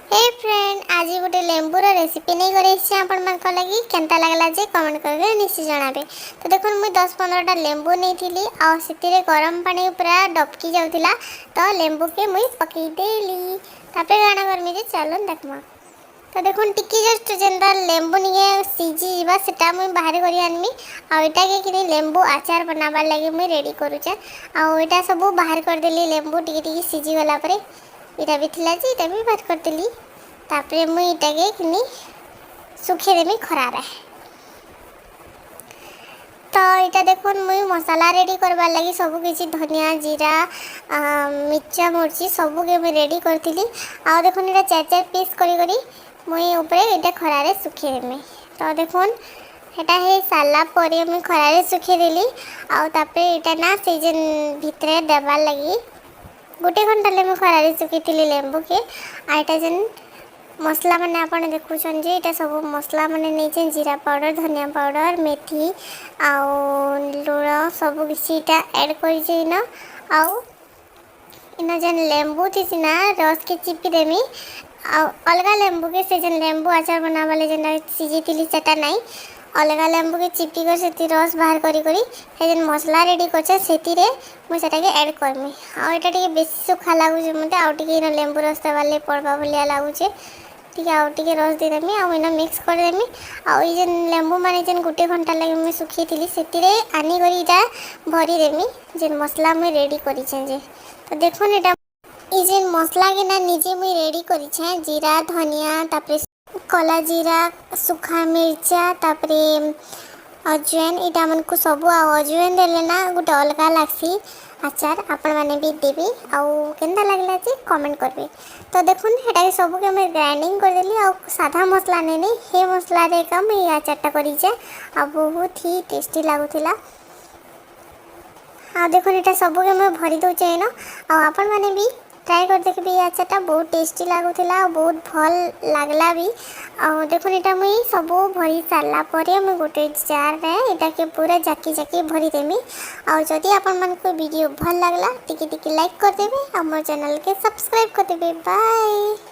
हे friend, आज गोटे लेंबूर recipe नहीं कर आपण लगी केनता लगला जे कमेंट करके निश्चय जनाबे। तो देखो मुझे 10-15टा लेंबू नहीं आते गरम पानी पूरा डबकी जाऊला तो लेंबू के मुई पकईदेली गाना करमी जे चलो देखमा। तो देखो टिकी जस्ट जेनता लेंबू नहीं सीझी जा सेटा मुई बाहर कर आनमी आटा के लेंबू आचार बनाबार लगी मुई रेडी करुचे आटा सब बाहर करदेली लेंबू टिकी सीझी गला परे इटा भी थिला जे इटा भी बाहर करदेली तापरे मुई इटा के किनी सुखे देमी खरा रे। तो इटा देखो मुई मसाला रेडी करबार लगी सब किसी धनिया जीरा मिर्चा मुर्ची सब के मुई रेडी करथिली आ देखो इटा 4-4 पीस करी करी मुई ऊपर इटा खरा रे सुखे देमी। तो देखो हेटा हे साला परे मुई खरा रे सुखे देली आ तापरे इटा ना से जेन भितरे देबार लगी गोटे घंटा ले मुई खरा रे सुखीथिली लेंबू के आटा जेन मसला मैंने आपने देखुन जे इटा सब मसला मैंने नहीं जीरा पाउडर धनिया पाउडर मेथी आउ लुण सब किसी ऐड कर आउ इन जेन लेंबू थी ना रस के चिपी देमी अलग लेंबू के से जेन लेंबू आचार बनावाले जेन सीझी सेटा नहीं अलग लेंबू के चिपी कर से रस बाहर करी करी जेन मसला रेडी कर मुझे ऐड करमी आटा टे बेसी सुखा लगुच मत आउटे लेंबू रस देवाले पड़वा भाया लगुचे ठीक आउ टे रस देदेमी आना मिक्स करदेमी आई जेन लेंबू माने जेन गोटे घंटा लगे मुझे सुखी थी से आनिक भरीदेमी जेन मसला मुझे रेडी करे। तो देखो यहाँ जेन मसला के ना निजे मुझे रेडी करे जीरा धनिया तापरे कला जीरा सुखा मिर्चा तापरे अजवाइन इटा मन को सब अजवाइन देले ना गोटे अलग लगसी आचार आपण मैंने भी देवी आउ केनता लगला जे कमेंट करबे। तो देखुन हेटा सब के मैं ग्राइंडिंग कर देली आ साधा मसला नहीं हे मसला रे कम ये आचारटा करिचे आ बहुत ही टेस्टी लागुथिला आ देखुन एटा सब के मैं भरी दउचे न आ आपण मैंने भी ट्राई कर देखबे ये आचारटा बहुत टेस्टी लागुथिला बहुत भल लागला भी आ देखुन एटा मुई सब भरी सारला परे मुई गोटे जार रे एटा के पूरा जाकी जाकी भरी देमी आ जदि आपण मन को वीडियो भल लागला टिके टिके लाइक कर देबे हमर चैनल के सब्सक्राइब कर देबे। बाय।